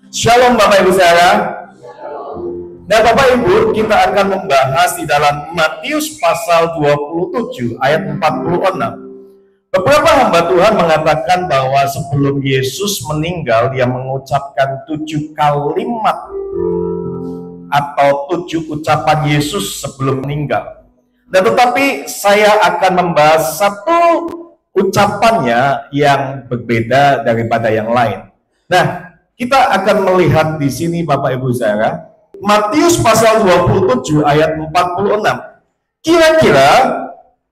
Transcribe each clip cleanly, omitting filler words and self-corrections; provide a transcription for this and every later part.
Shalom Bapak Ibu saudara. Nah Bapak Ibu, kita akan membahas di dalam Matius pasal 27 ayat 46. Beberapa hamba Tuhan mengatakan bahwa sebelum Yesus meninggal, dia mengucapkan 7 kalimat atau 7 ucapan Yesus sebelum meninggal. Dan tetapi saya akan membahas satu ucapannya yang berbeda daripada yang lain. Nah, kita akan melihat di sini Bapak Ibu saudara, Matius pasal 27 ayat 46. Kira-kira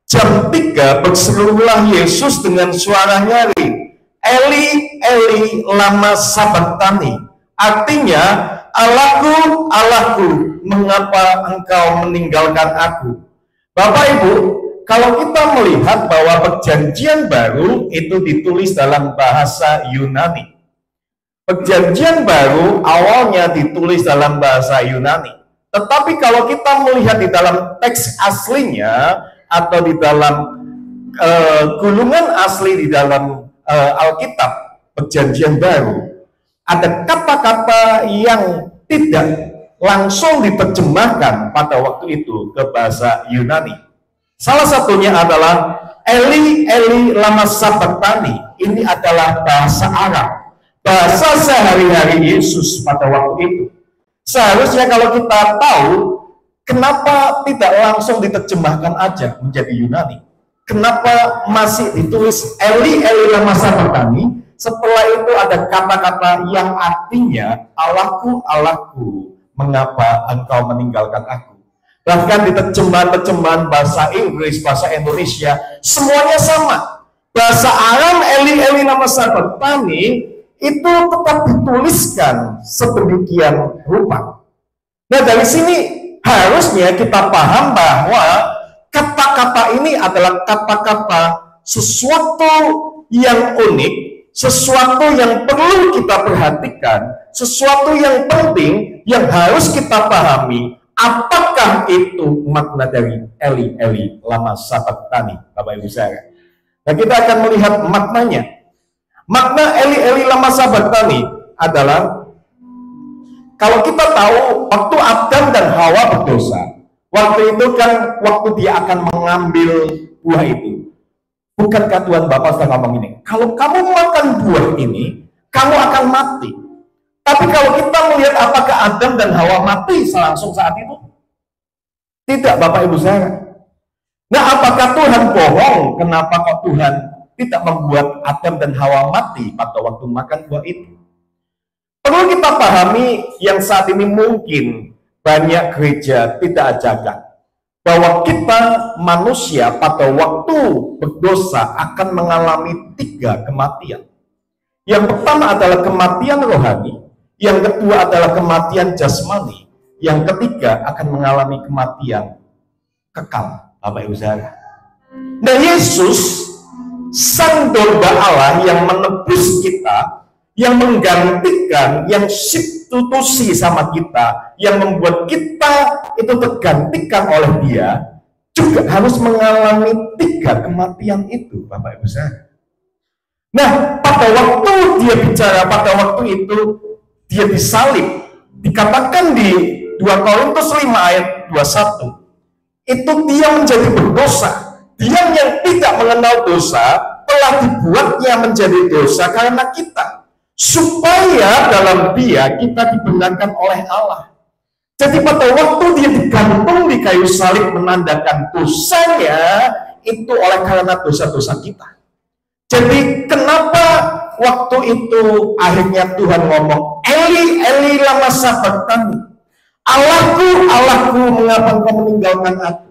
jam 3 berserulah Yesus dengan suara nyaring, Eli, Eli, lama sabachthani. Artinya, Allahku, Allahku, mengapa engkau meninggalkan aku? Bapak Ibu, kalau kita melihat bahwa perjanjian baru itu ditulis dalam bahasa Yunani. Perjanjian baru awalnya ditulis dalam bahasa Yunani. Tetapi kalau kita melihat di dalam teks aslinya, atau di dalam gulungan asli di dalam Alkitab Perjanjian Baru, ada kata-kata yang tidak langsung diterjemahkan pada waktu itu ke bahasa Yunani. Salah satunya adalah Eli, Eli, lama sabachthani. Ini adalah bahasa Arab, bahasa sehari-hari Yesus pada waktu itu. Seharusnya kalau kita tahu, kenapa tidak langsung diterjemahkan aja menjadi Yunani? Kenapa masih ditulis Eli, Eli, lama sabachthani? Setelah itu ada kata-kata yang artinya Allahku, Allahku, mengapa engkau meninggalkan aku? Bahkan di terjemahan-terjemahan bahasa Inggris, bahasa Indonesia, semuanya sama. Bahasa Aram Eli, Eli, lama sabachthani itu tetap dituliskan sedemikian rupa. Nah, dari sini harusnya kita paham bahwa kata-kata ini adalah kata-kata sesuatu yang unik, sesuatu yang perlu kita perhatikan, sesuatu yang penting yang harus kita pahami. Apakah itu makna dari Eli, Eli, lama sabachthani, Bapak Ibu saudara? Nah, kita akan melihat maknanya. Makna Eli, Eli, lama sabachthani adalah, kalau kita tahu waktu Adam dan Hawa berdosa, waktu itu kan waktu dia akan mengambil buah itu, bukankah Tuhan Bapa sudah ngomong ini, kalau kamu makan buah ini, kamu akan mati. Tapi kalau kita melihat apakah Adam dan Hawa mati langsung saat itu? Tidak, Bapak Ibu saudara. Nah, apakah Tuhan bohong? Kenapa kok Tuhan tidak membuat Adam dan Hawa mati pada waktu makan buah itu? Perlu kita pahami yang saat ini mungkin banyak gereja tidak ajarkan, bahwa kita manusia pada waktu berdosa akan mengalami 3 kematian. Yang pertama adalah kematian rohani, yang kedua adalah kematian jasmani, yang ketiga akan mengalami kematian kekal, Bapak Ibu saudara. Nah, Yesus, Sang Domba Allah yang menebus kita, yang menggantikan, yang substitusi sama kita, yang membuat kita itu tergantikan oleh Dia, juga harus mengalami 3 kematian itu, Bapak Ibu saudara. Nah, pada waktu dia bicara, pada waktu itu dia disalib, dikatakan di 2 Korintus 5 ayat 21, itu dia menjadi berdosa. Dia yang tidak mengenal dosa telah dibuatnya menjadi dosa karena kita, supaya dalam Dia kita dibenarkan oleh Allah. Jadi pada waktu dia digantung di kayu salib, menandakan dosanya itu oleh karena dosa-dosa kita. Jadi kenapa waktu itu akhirnya Tuhan ngomong, Eli, Eli, lama sabachthani, Allahku, Allahku, mengapa engkau meninggalkan aku?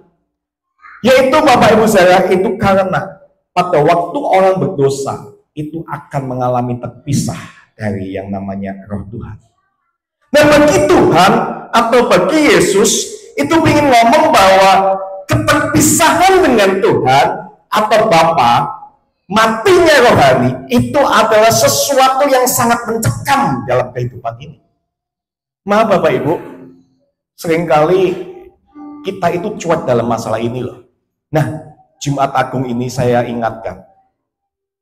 Yaitu Bapak Ibu saudara, itu karena pada waktu orang berdosa itu akan mengalami terpisah dari yang namanya roh Tuhan. Nah, bagi Tuhan atau bagi Yesus itu ingin ngomong bahwa keterpisahan dengan Tuhan atau Bapa, matinya rohani, itu adalah sesuatu yang sangat mencekam dalam kehidupan ini. Maaf Bapak Ibu, seringkali kita itu cuek dalam masalah ini loh. Nah, Jumat Agung ini saya ingatkan,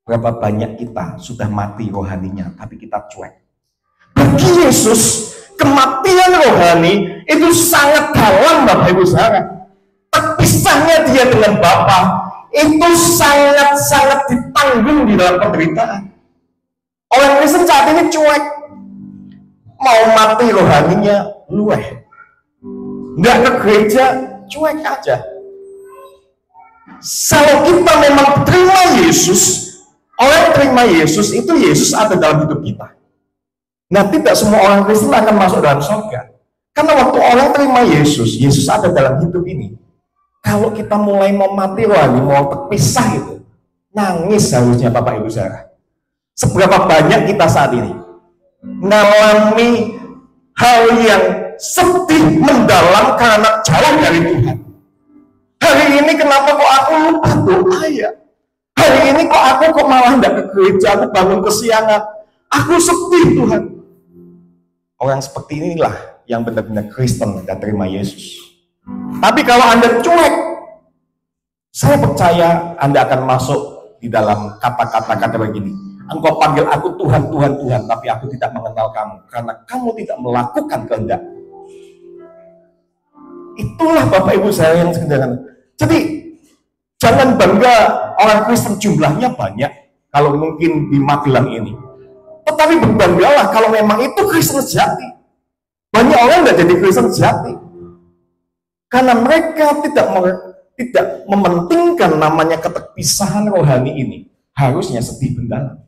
berapa banyak kita sudah mati rohaninya, tapi kita cuek. Bagi Yesus, kematian rohani itu sangat dalam, Bapak Ibu saudara. Terpisahnya dia dengan Bapa itu sangat-sangat ditanggung di dalam penderitaan. Orang Kristen saat ini cuek, mau mati rohaninya luweh, nggak ke gereja, cuek aja. Kalau kita memang terima Yesus, orang terima Yesus, itu Yesus ada dalam hidup kita. Nah, tidak semua orang Kristen akan masuk dalam surga. Karena waktu orang terima Yesus, Yesus ada dalam hidup ini. Kalau kita mulai mau mati rohani, mau terpisah itu, nangis harusnya Bapak Ibu saudara. Seberapa banyak kita saat ini mengalami hal yang sedih mendalam karena jauh dari Tuhan. Hari ini kenapa kok aku lupa doa ya? Hari ini kok malah tidak ke gereja, aku bangun kesiangan. Aku sedih Tuhan. Orang seperti inilah yang benar-benar Kristen dan terima Yesus. Tapi kalau Anda cuek, saya percaya Anda akan masuk di dalam kata-kata begini. Engkau panggil aku Tuhan, Tuhan, Tuhan, tapi aku tidak mengenal kamu, karena kamu tidak melakukan kehendak. Itulah Bapak Ibu saya yang sederhana. Jadi, jangan bangga orang Kristen jumlahnya banyak, kalau mungkin di Magelang ini. Tetapi berbanggalah kalau memang itu Kristen sejati. Banyak orang tidak jadi Kristen sejati. Karena mereka tidak mementingkan namanya keterpisahan rohani ini. Harusnya sedih mendalam.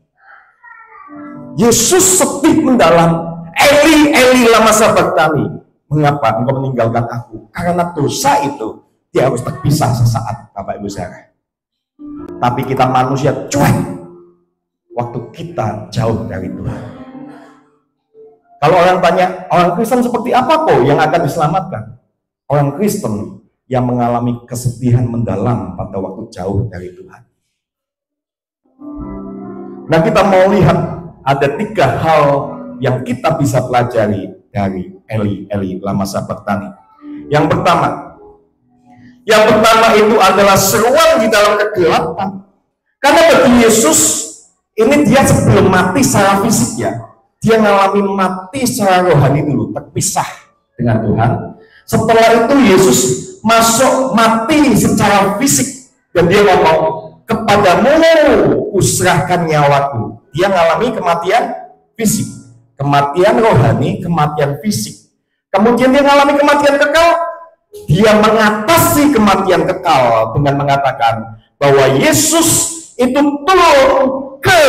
Yesus sedih mendalam. Eli, Eli lama sabachthani. Mengapa engkau meninggalkan aku? Karena dosa itu dia harus terpisah sesaat, Bapak Ibu saudara. Tapi kita manusia cuek waktu kita jauh dari Tuhan. Kalau orang tanya, orang Kristen seperti apa kok yang akan diselamatkan? Orang Kristen yang mengalami kesedihan mendalam pada waktu jauh dari Tuhan. Nah, kita mau lihat ada 3 hal yang kita bisa pelajari dari Eli lama sabachthani. Yang pertama itu adalah seruan di dalam kegelapan. Karena bagi Yesus ini dia sebelum mati secara fisik ya, dia mengalami mati secara rohani dulu, terpisah dengan Tuhan. Setelah itu Yesus masuk mati secara fisik dan dia ngomong, kepadamu kuserahkan nyawaku. Dia mengalami kematian fisik, kematian rohani, kematian fisik. Kemudian dia mengalami kematian kekal. Dia mengatasi kematian kekal dengan mengatakan bahwa Yesus itu turun ke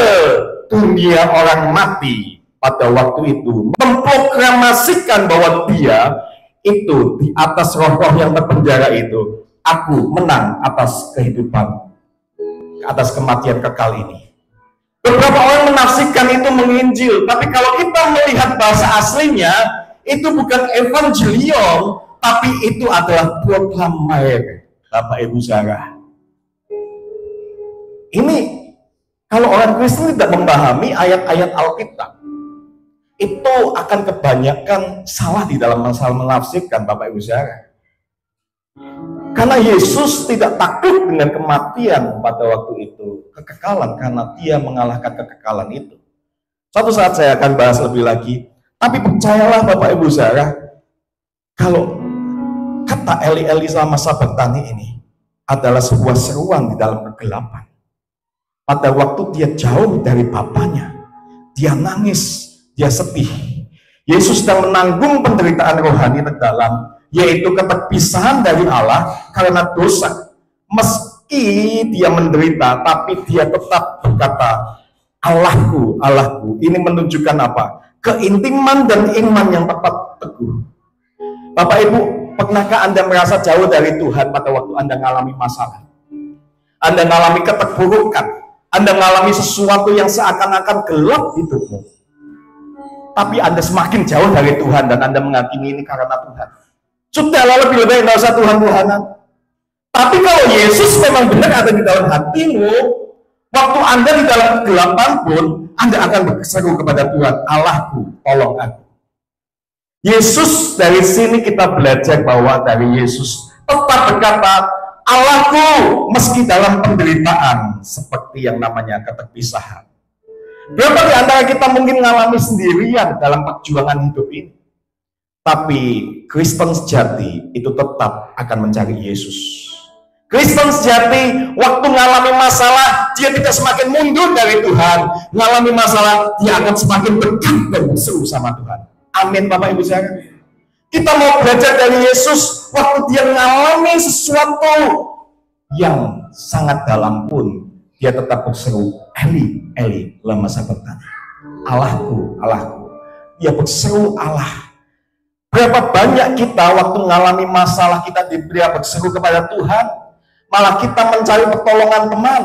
dunia orang mati pada waktu itu, memproklamasikan bahwa dia itu di atas roh-roh yang terpenjara itu, aku menang atas kehidupan, atas kematian kekal ini. Beberapa orang menafsirkan itu menginjil, tapi kalau kita melihat bahasa aslinya, itu bukan evangelion, tapi itu adalah proklamair, Bapak Ibu saudara. Ini kalau orang Kristen tidak memahami ayat-ayat Alkitab, itu akan kebanyakan salah di dalam masalah menafsirkan, Bapak Ibu saudara. Karena Yesus tidak takut dengan kematian pada waktu itu, kekekalan, karena dia mengalahkan kekekalan itu. Suatu saat saya akan bahas lebih lagi, tapi percayalah Bapak Ibu saudara, kalau kata Eli lama sabachthani ini adalah sebuah seruan di dalam kegelapan. Pada waktu dia jauh dari Bapanya, dia nangis, dia sedih. Yesus sedang menanggung penderitaan rohani terdalam, yaitu keterpisahan dari Allah karena dosa. Meski dia menderita, tapi dia tetap berkata, Allahku, Allahku. Ini menunjukkan apa? Keintiman dan iman yang tepat teguh. Bapak Ibu, pernahkah Anda merasa jauh dari Tuhan pada waktu Anda mengalami masalah? Anda mengalami keterpurukan, Anda mengalami sesuatu yang seakan-akan gelap hidupmu. Tapi Anda semakin jauh dari Tuhan dan Anda menghakimi ini karena Tuhan. Sudahlah, lebih baik tidak usah Tuhan-Tuhanan. Tapi kalau Yesus memang benar ada di dalam hatimu, waktu Anda di dalam kegelapan pun, Anda akan berseru kepada Tuhan, Allahku, tolong aku. Yesus, dari sini kita belajar bahwa dari Yesus tetap berkata, Allahku, meski dalam penderitaan, seperti yang namanya keterpisahan. Berapa di antara kita mungkin mengalami sendirian dalam perjuangan hidup ini? Tapi Kristen sejati itu tetap akan mencari Yesus. Kristen sejati waktu mengalami masalah, dia tidak semakin mundur dari Tuhan. Mengalami masalah, dia akan semakin dekat dan berseru sama Tuhan. Amin Bapak Ibu saudara. Kita mau belajar dari Yesus waktu dia mengalami sesuatu yang sangat dalam pun, dia tetap berseru, Eli, Eli, lama sabachthani. Allahku, Allahku. Dia berseru Allah. Berapa banyak kita waktu mengalami masalah, kita diberi berseru kepada Tuhan, malah kita mencari pertolongan teman,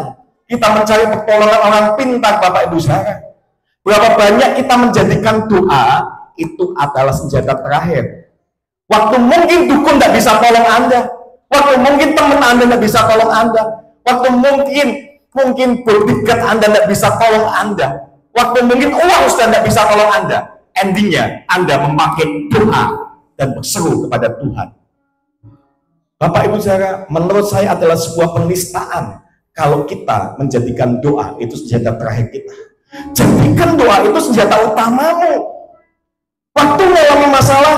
kita mencari pertolongan orang pintar Bapak Ibu saudara. Berapa banyak kita menjadikan doa itu adalah senjata terakhir. Waktu mungkin dukun tidak bisa tolong Anda, waktu mungkin teman Anda tidak bisa tolong Anda, waktu mungkin bodyguard Anda tidak bisa tolong Anda, waktu mungkin uang sudah tidak bisa tolong Anda, endingnya Anda memakai doa dan berseru kepada Tuhan. Bapak Ibu saudara, menurut saya adalah sebuah penistaan kalau kita menjadikan doa itu senjata terakhir kita. Jadikan doa itu senjata utamamu. Waktu mengalami masalah,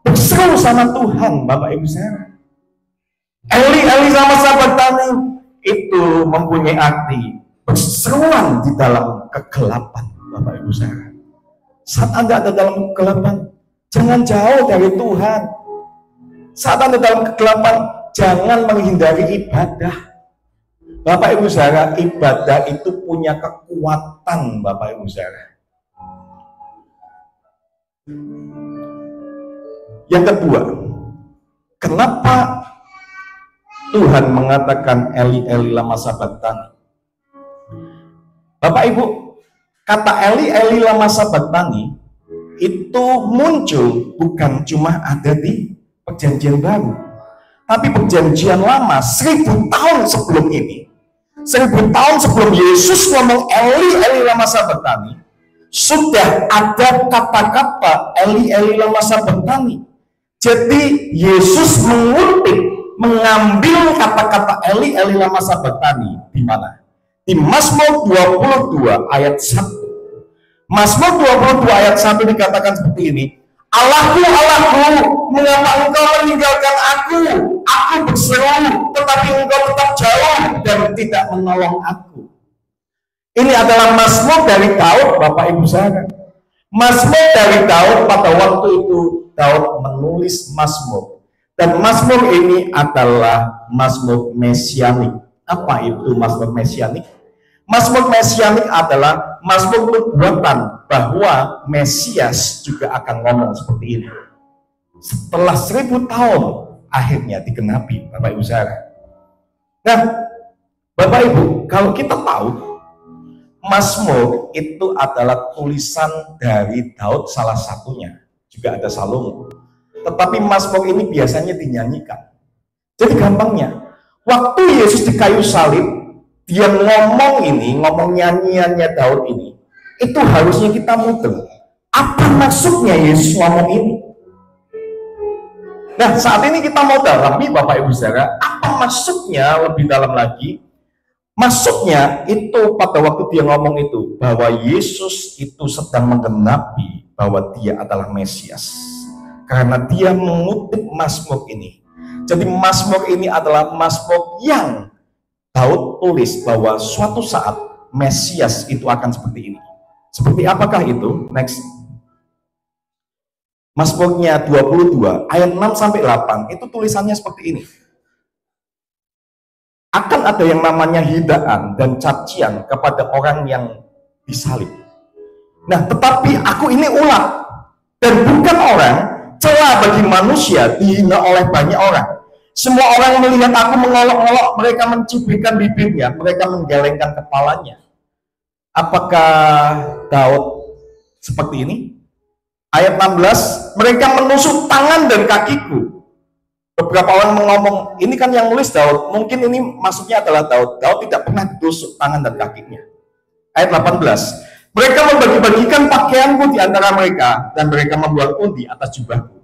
berseru sama Tuhan, Bapak Ibu saudara. Eli, Eli lama sabachthani itu mempunyai arti berseruan di dalam kegelapan, Bapak Ibu saudara. Saat Anda ada dalam kegelapan, jangan jauh dari Tuhan. Saat Anda dalam kegelapan, jangan menghindari ibadah. Bapak Ibu saudara, ibadah itu punya kekuatan, Bapak Ibu saudara. Yang kedua, kenapa Tuhan mengatakan Eli, Eli lama sabachthani? Bapak Ibu, kata Eli, Eli lama sabachthani itu muncul bukan cuma ada di Perjanjian Baru, tapi Perjanjian Lama 1000 tahun sebelum ini, 1000 tahun sebelum Yesus ngomong Eli, Eli lama sabachthani, sudah ada kata-kata Eli, Eli lama sabachthani. Jadi Yesus mengambil kata-kata Eli, Eli lama sabachthani di mana? Di Mazmur 22 ayat 1. Mazmur 22 ayat 1 dikatakan seperti ini. Allahku, Allahku, mengapa engkau meninggalkan aku? Aku berseru, tetapi engkau tetap jauh dan tidak menolong aku. Ini adalah Mazmur dari Daud, Bapak Ibu saudara. Mazmur dari Daud, pada waktu itu Daud menulis Mazmur. Dan Mazmur ini adalah Mazmur mesianik. Apa itu Mazmur mesianik? Mazmur mesianik adalah Mazmur nubuatan bahwa Mesias juga akan ngomong seperti ini. Setelah 1000 tahun akhirnya digenapi, Bapak Ibu saudara. Nah, Bapak Ibu, kalau kita tahu Mazmur itu adalah tulisan dari Daud salah satunya, juga ada Salomo. Tetapi Mazmur ini biasanya dinyanyikan. Jadi gampangnya, waktu Yesus di kayu salib, dia ngomong nyanyiannya Daud ini, itu harusnya kita muter. Apa maksudnya Yesus ngomong ini? Nah, saat ini kita mau dalami, Bapak Ibu saudara, apa maksudnya lebih dalam lagi? Maksudnya itu pada waktu dia ngomong itu, bahwa Yesus itu sedang menggenapi bahwa dia adalah Mesias. Karena dia mengutip Mazmur ini. Jadi Mazmur ini adalah Mazmur yang Daud tulis bahwa suatu saat Mesias itu akan seperti ini. Seperti apakah itu? Next. Mazmurnya 22 ayat 6-8 itu tulisannya seperti ini. Akan ada yang namanya hidaan dan cacian kepada orang yang disalib. Nah, tetapi aku ini ulat dan bukan orang, celah bagi manusia, dihina oleh banyak orang. Semua orang melihat aku mengolok-olok, mereka mencibirkan bibirnya, mereka menggelengkan kepalanya. Apakah Daud seperti ini? Ayat 16, mereka menusuk tangan dan kakiku. Beberapa orang ngomong, ini kan yang nulis Daud, mungkin ini maksudnya adalah Daud. Daud tidak pernah ditusuk tangan dan kakinya. Ayat 18, mereka membagi-bagikan pakaianku di antara mereka, dan mereka membuat undi atas jubahku.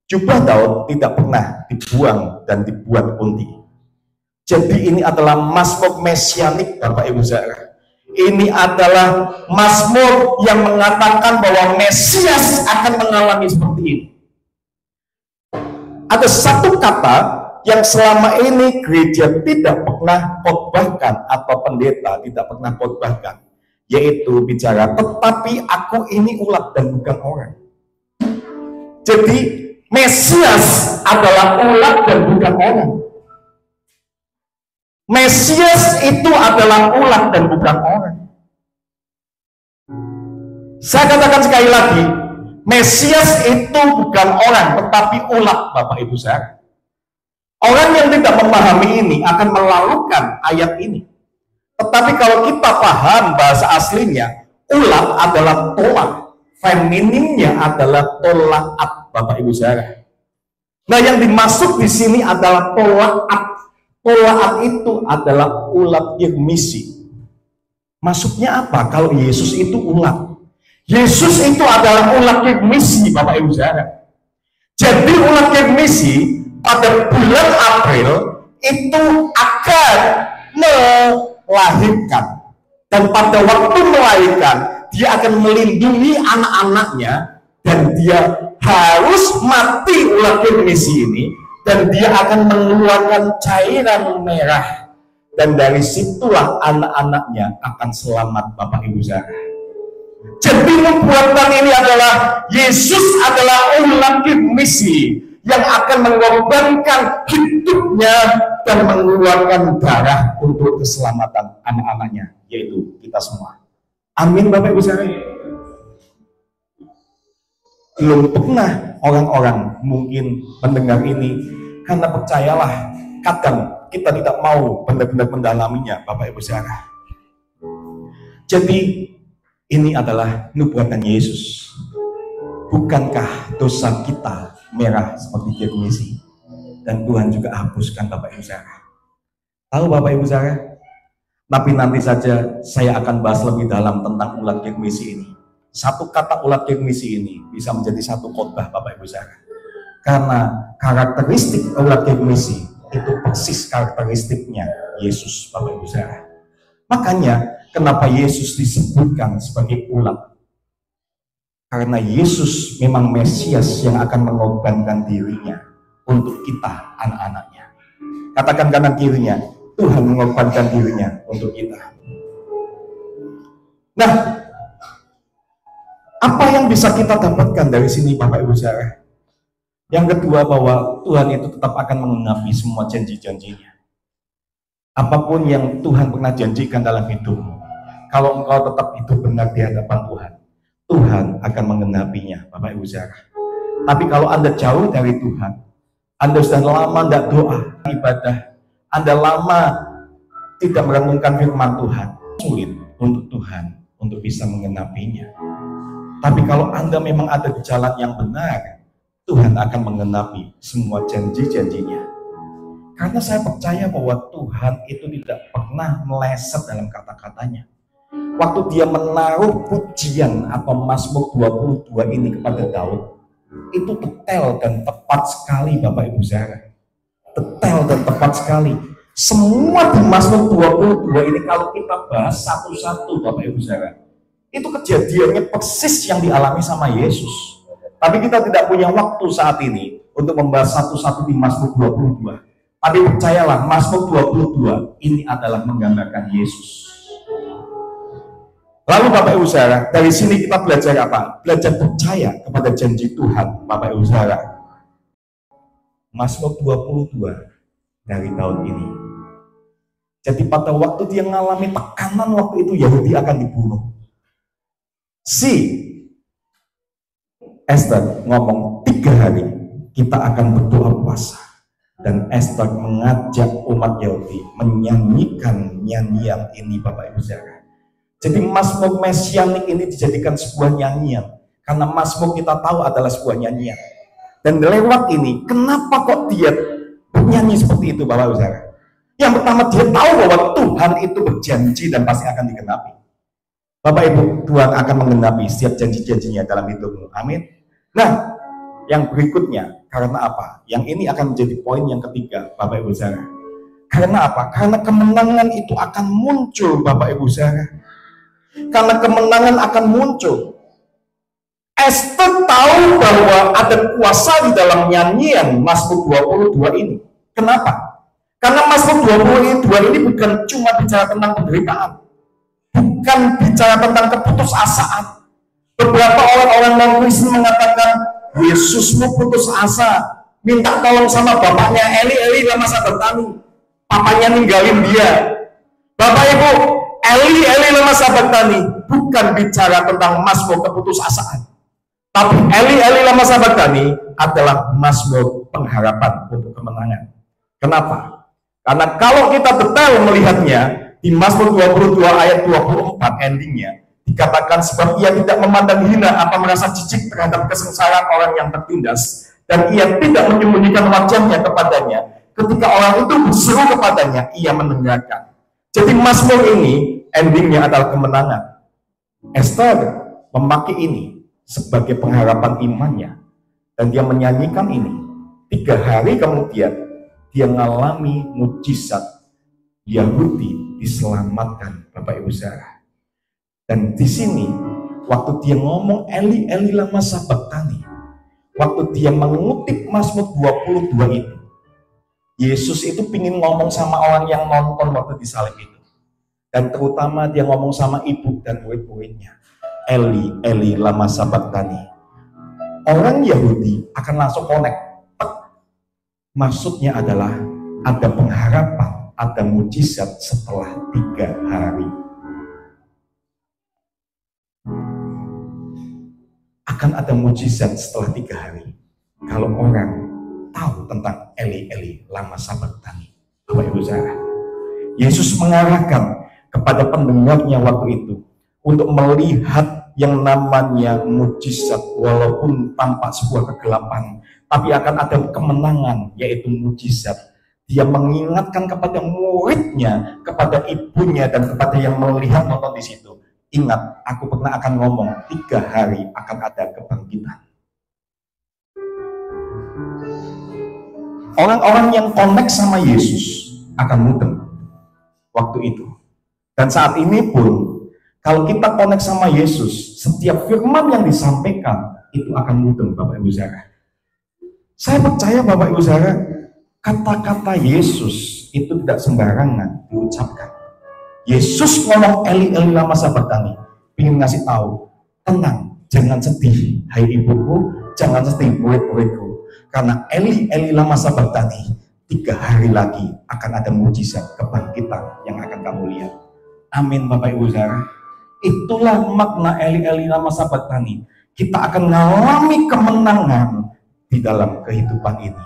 Jubah Daud tidak pernah dibuang dan dibuat undi. Jadi ini adalah Mazmur mesianik, Bapak Ibu saudara. Ini adalah Mazmur yang mengatakan bahwa Mesias akan mengalami seperti ini. Ada satu kata yang selama ini gereja tidak pernah khotbahkan atau pendeta tidak pernah khotbahkan, yaitu bicara, tetapi aku ini ulat dan bukan orang. Jadi Mesias adalah ulat dan bukan orang. Mesias itu adalah ulat dan bukan orang. Saya katakan sekali lagi, Mesias itu bukan orang, tetapi ulat, Bapak Ibu saudara. Orang yang tidak memahami ini akan melalukan ayat ini. Tetapi kalau kita paham bahasa aslinya, ulat adalah tolak, feminimnya adalah tolaat, Bapak Ibu saudara. Nah, yang dimaksud di sini adalah tolaat. Tolaat itu adalah ulat Yirmisi. Maksudnya apa? Kalau Yesus itu ulat, Yesus itu adalah ulat Yirmisi, Bapak Ibu saudara. Jadi ulat Yirmisi pada bulan April itu akan melahirkan, dan pada waktu melahirkan dia akan melindungi anak-anaknya, dan dia harus mati ulat Yirmisi ini, dan dia akan mengeluarkan cairan merah, dan dari situlah anak-anaknya akan selamat, Bapak Ibu saudara. Jadi nubuatan ini adalah Yesus adalah ulat Yirmisi yang akan mengorbankan hidupnya dan mengeluarkan darah untuk keselamatan anak-anaknya, yaitu kita semua. Amin, Bapak Ibu saudara. Belum pernah orang-orang mungkin mendengar ini, karena percayalah, kadang kita tidak mau benar-benar mendalaminya, Bapak Ibu saudara. Jadi ini adalah nubuatan Yesus. Bukankah dosa kita merah seperti Yirmisi, dan Tuhan juga hapuskan, Bapak Ibu saudara? Tahu Bapak Ibu saudara? Tapi nanti saja saya akan bahas lebih dalam tentang ulat Yirmisi ini. Satu kata ulat Yirmisi ini bisa menjadi satu khotbah, Bapak Ibu saudara. Karena karakteristik ulat Yirmisi itu persis karakteristiknya Yesus, Bapak Ibu saudara. Makanya kenapa Yesus disebutkan sebagai ulat? Karena Yesus memang Mesias yang akan mengorbankan dirinya untuk kita, anak-anaknya. Katakan kanan kirinya, Tuhan mengorbankan dirinya untuk kita. Nah, apa yang bisa kita dapatkan dari sini, Bapak Ibu saudara? Yang kedua, bahwa Tuhan itu tetap akan menggenapi semua janji-janjinya. Apapun yang Tuhan pernah janjikan dalam hidupmu, kalau engkau tetap hidup benar di hadapan Tuhan, Tuhan akan menggenapinya, Bapak Ibu saudara. Tapi kalau Anda jauh dari Tuhan, Anda sudah lama tidak doa, ibadah, Anda lama tidak merenungkan firman Tuhan, sulit untuk Tuhan untuk bisa menggenapinya. Tapi kalau Anda memang ada di jalan yang benar, Tuhan akan menggenapi semua janji-janjinya. Karena saya percaya bahwa Tuhan itu tidak pernah meleset dalam kata-katanya. Waktu dia menaruh pujian atau Mazmur 22 ini kepada Daud, itu detail dan tepat sekali, Bapak Ibu saudara. Detail dan tepat sekali. Semua di Mazmur 22 ini kalau kita bahas satu-satu, Bapak Ibu saudara, itu kejadiannya persis yang dialami sama Yesus. Tapi kita tidak punya waktu saat ini untuk membahas satu-satu di Mazmur 22. Tapi percayalah, Mazmur 22 ini adalah menggambarkan Yesus. Lalu Bapak Ibu saudara, dari sini kita belajar apa? Belajar percaya kepada janji Tuhan, Bapak Ibu saudara. Mazmur 22 dari tahun ini. Jadi pada waktu dia mengalami tekanan, waktu itu Yahudi akan dibunuh. Si Esther ngomong 3 hari kita akan berdoa puasa. Dan Esther mengajak umat Yahudi menyanyikan nyanyian ini, Bapak Ibu saudara. Jadi Mazmur Mesianik ini dijadikan sebuah nyanyian. Karena Mazmur kita tahu adalah sebuah nyanyian. Dan lewat ini, kenapa kok dia bernyanyi seperti itu, Bapak Ibu saudara? Yang pertama, dia tahu bahwa Tuhan itu berjanji dan pasti akan digenapi. Bapak Ibu, Tuhan akan menggenapi setiap janji-janjinya dalam hidupmu. Amin. Nah, yang berikutnya, karena apa? Yang ini akan menjadi poin yang ketiga, Bapak Ibu saudara. Karena apa? Karena kemenangan itu akan muncul, Bapak Ibu saudara. Karena kemenangan akan muncul. Esther tahu bahwa ada kuasa di dalam nyanyian Mazmur 22 ini. Kenapa? Karena Mazmur 22 ini bukan cuma bicara tentang penderitaan, bukan bicara tentang keputusasaan. Beberapa orang-orang non-Kristen mengatakan, Yesusmu putus asa, minta tolong sama bapaknya, Eli lama sabachthani. Papanya ninggalin dia. Bapak Ibu, Eli lama sabachthani bukan bicara tentang Mazmur keputusasaan. Tapi Eli lama sabachthani adalah Mazmur pengharapan untuk kemenangan. Kenapa? Karena kalau kita detail melihatnya, di Mazmur 22 ayat 24 endingnya, dikatakan sebab ia tidak memandang hina atau merasa jijik terhadap kesengsaraan orang yang tertindas, dan ia tidak menyembunyikan wajahnya kepadanya. Ketika orang itu berseru kepadanya, ia mendengarkan. Jadi Mazmur ini endingnya adalah kemenangan. Esther memakai ini sebagai pengharapan imannya, dan dia menyanyikan ini. 3 hari kemudian dia mengalami mujizat. Yahudi diselamatkan, Bapak Ibu Saudara. Dan di sini waktu dia ngomong Eli lama sabachthani, waktu dia mengutip Mazmur 22 itu, Yesus itu pingin ngomong sama orang yang nonton waktu disalib itu, dan terutama dia ngomong sama ibu dan murid-muridnya. Eli lama sabachthani. Orang Yahudi akan langsung connect. Maksudnya adalah ada pengharapan, ada mujizat setelah 3 hari. Akan ada mujizat setelah 3 hari. Kalau orang tahu tentang Eli lama sabachthani. Bapak Ibu Saudara, Yesus mengarahkan kepada pendengarnya waktu itu untuk melihat yang namanya mujizat, walaupun tampak sebuah kegelapan, tapi akan ada kemenangan, yaitu mujizat. Dia mengingatkan kepada muridnya, kepada ibunya, dan kepada yang melihat nonton di situ. Ingat, aku pernah akan ngomong 3 hari akan ada kebangkitan. Orang-orang yang connect sama Yesus akan mudeng waktu itu. Dan saat ini pun, kalau kita connect sama Yesus, setiap firman yang disampaikan itu akan mudeng, Bapak Ibu Saudara. Saya percaya Bapak Ibu Saudara, kata-kata Yesus itu tidak sembarangan diucapkan. Yesus ngomong Eli lama sabachthani, ingin ngasih tahu, tenang, jangan sedih, hai ibuku, jangan sedih murid-muridku, karena Eli lama sabachthani, 3 hari lagi akan ada mujizat kebangkitan yang akan kamu lihat. Amin Bapak Ibu Saudara. Itulah makna Eli lama sabachthani. Kita akan mengalami kemenangan di dalam kehidupan ini.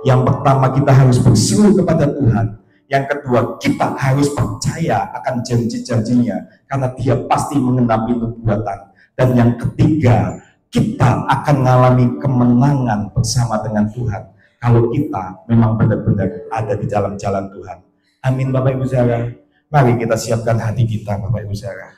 Yang pertama, kita harus berseru kepada Tuhan. Yang kedua, kita harus percaya akan janji-janjinya, karena dia pasti mengenapi nubuatan. Dan yang ketiga, kita akan mengalami kemenangan bersama dengan Tuhan kalau kita memang benar-benar ada di dalam jalan Tuhan. Amin Bapak Ibu Saudara. Mari kita siapkan hati kita Bapak Ibu Saudara.